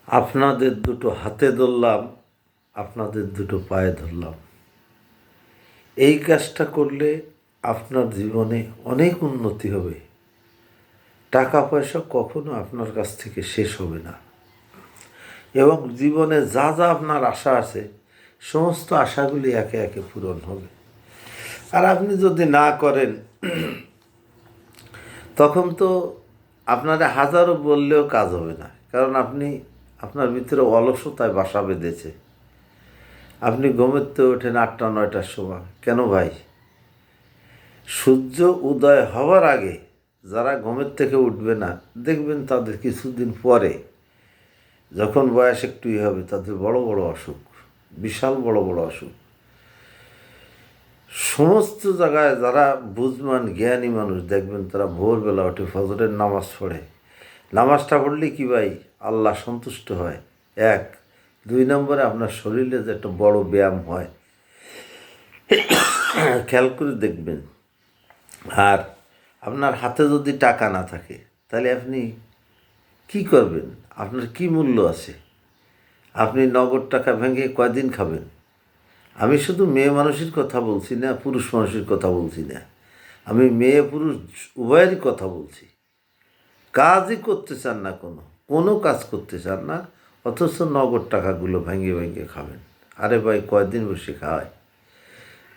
আপনাদের দুটো হাতে ধরলাম, আপনাদের দুটো পায়ে ধরলাম। এই কাজটা করলে আপনার জীবনে অনেক উন্নতি হবে। টাকা পয়সা কখনো আপনার কাছ থেকে শেষ হবে না, এবং জীবনে যা যা আপনার আশা আছে সমস্ত আশাগুলি একে একে পূরণ হবে। আর আপনি যদি না করেন তখন তো আপনারা হাজারো বললেও কাজ হবে না, কারণ আপনার ভিতরে অলসতায় বাসা বেঁধেছে। আপনি ঘুমের তো ওঠেন 8টা-9টার সময়। কেন ভাই? সূর্য উদয় হওয়ার আগে যারা ঘুমের থেকে উঠবে না, দেখবেন তাদের কিছুদিন পরে যখন বয়স একটুই হবে তাদের বড় বড় অসুখ, বিশাল বড় বড় অসুখ। সমস্ত জায়গায় যারা বুঝমান জ্ঞানী মানুষ দেখবেন তারা ভোরবেলা ওঠে, ফজরের নামাজ পড়ে। নামাজটা পড়লে কি ভাই, আল্লাহ সন্তুষ্ট হয়। 1, 2 নম্বরে আপনার শরীরে যে একটা বড় ব্যায়াম হয়, খেয়াল করে দেখবেন। আর আপনার হাতে যদি টাকা না থাকে তাহলে আপনি কি করবেন? আপনার কি মূল্য আছে? আপনি নগদ টাকা ভেঙে কয়দিন খাবেন? আমি শুধু মেয়ে মানুষের কথা বলছি না, পুরুষ মানুষের কথা বলছি না, আমি মেয়ে পুরুষ উভয়েরই কথা বলছি। কাজই করতে চান না, কোনো কাজ করতে চান না, অথচ নগদ টাকাগুলো ভেঙে ভেঙে খাবেন। আরে ভাই, কয়দিন বসে খাওয়ায়?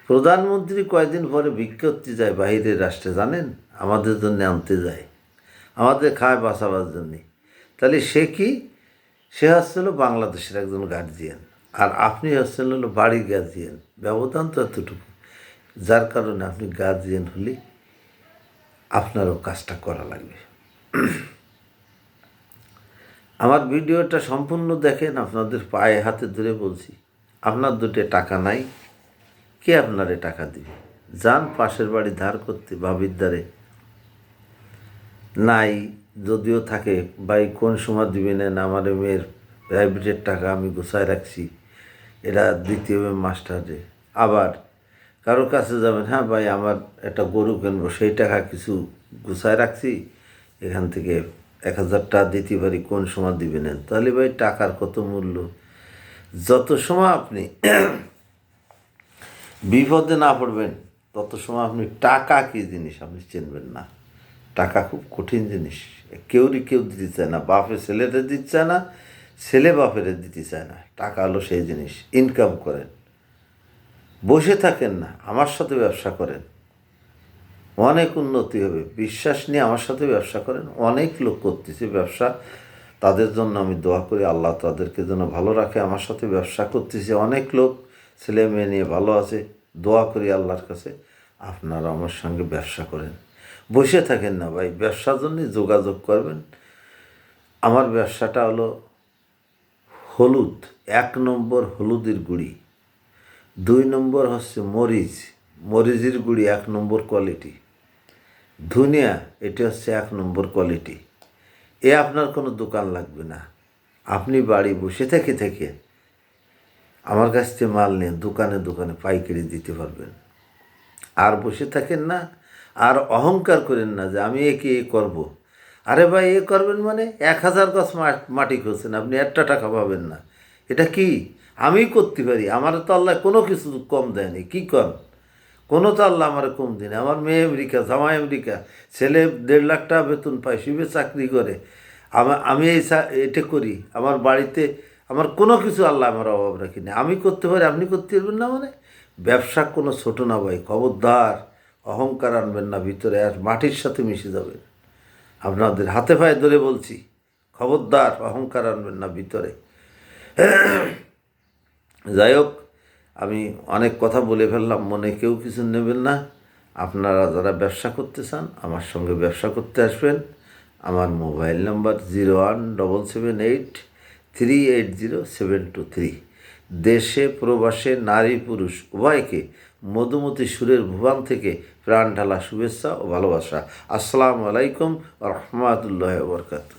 প্রধানমন্ত্রী কয়দিন পরে ভিক্ষা করতে যায় বাইরের রাষ্ট্রে, জানেন? আমাদের জন্য আনতে যায়, আমাদের খায় বাঁচাবার জন্যে। তাহলে সে কি? সে হচ্ছিল বাংলাদেশের একজন গার্জিয়ান, আর আপনি হচ্ছেন হলো বাড়ির গার্জিয়ান। ব্যবধান তো এতটুকু, যার কারণে আপনি গার্জিয়ান হলে আপনারও কাজটা করা লাগবে। আমার ভিডিওটা সম্পূর্ণ দেখেন, আপনাদের পায়ে হাতে ধরে বলছি। আপনার দুটো টাকা নাই, কে আপনারে টাকা দিবে? যান পাশের বাড়ি ধার করতে, ভাবির দ্বারে। নাই যদিও থাকে, ভাই কোন সময় দিবে নেন, আমার মেয়ের প্রাইভেটের টাকা আমি গোছায় রাখছি, এরা দিতে হবে মাস্টারে। আবার কারোর কাছে যাবেন, হ্যাঁ ভাই আমার একটা গরু কিনবো, সেই টাকা কিছু গুছায় রাখছি, এখান থেকে 1000 টাকা দিতে পারি, কোন সময় দিবে নেন। তাহলে ভাই টাকার কত মূল্য! যত সময় আপনি বিপদে না পড়বেন তত সময় আপনি টাকা কী জিনিস আপনি চিনবেন না। টাকা খুব কঠিন জিনিস, কেউ দিতে চায় না, বাপে ছেলেদের দিতে চায় না, ছেলে বাপের দিতে চায় না। টাকা হলো সেই জিনিস। ইনকাম করেন, বসে থাকেন না, আমার সাথে ব্যবসা করেন, অনেক উন্নতি হবে। বিশ্বাস নিয়ে আমার সাথে ব্যবসা করেন। অনেক লোক করতেছে ব্যবসা, তাদের জন্য আমি দোয়া করি, আল্লাহ তাদেরকে যেন ভালো রাখে। আমার সাথে ব্যবসা করতেছে অনেক লোক, ছেলে মেয়ে নিয়ে ভালো আছে, দোয়া করি আল্লাহর কাছে। আপনারা আমার সঙ্গে ব্যবসা করেন, বসে থাকেন না ভাই, ব্যবসার জন্যই যোগাযোগ করবেন। আমার ব্যবসাটা হলো হলুদ। 1 নম্বর হলুদের গুঁড়ি, 2 নম্বর হচ্ছে মরিচের গুঁড়ি 1 নম্বর কোয়ালিটি, ধনিয়া এটা হচ্ছে 1 নম্বর কোয়ালিটি। আপনার কোনো দোকান লাগবে না, আপনি বাড়ি বসে থেকে আমার কাছ থেকে মাল নিয়ে দোকানে দোকানে পাইকারি দিতে পারবেন। আর বসে থাকেন না, আর অহংকার করেন না যে আমি একে করবো। আরে ভাই, করবেন মানে 1000 গাছ মাটি খুঁজছেন, আপনি একটা টাকা পাবেন না। এটা কি? আমি করতে পারি, আমার তো আল্লাহ কোনো কিছু কম দেয়নি। কি কম? কোনো তো আল্লাহ আমার কম দিনে। আমার মেয়ে আমেরিকা, জামাই আমেরিকা, ছেলে 1.5 লাখ টাকা বেতন পায়, শিবে চাকরি করে, আমি এটা করি। আমার বাড়িতে আমার কোনো কিছু আল্লাহ আমার অভাব রাখিনি। আমি করতে পারি, আপনি করতে পারবেন না মানে? ব্যবসা কোনো ছোটো না ভাই, খবরদার অহংকার আনবেন না ভিতরে, আর মাটির সাথে মিশে যাবেন। আপনাদের হাতে পায়ে ধরে বলছি, খবরদার অহংকার আনবেন না ভিতরে। যাই হোক, আমি অনেক কথা বলে ফেললাম, মনে কেউ কিছু নেবেন না। আপনারা যারা ব্যবসা করতে চান আমার সঙ্গে ব্যবসা করতে আসবেন। আমার মোবাইল নাম্বার 01778380 723। দেশে প্রবাসে নারী পুরুষ উভয়কে মধুমতি সুরের ভুবন থেকে প্রাণ ঢালা শুভেচ্ছা ও ভালোবাসা। আসসালামু আলাইকুম ওয়া রাহমাতুল্লাহি ওয়া বারাকাতুহু।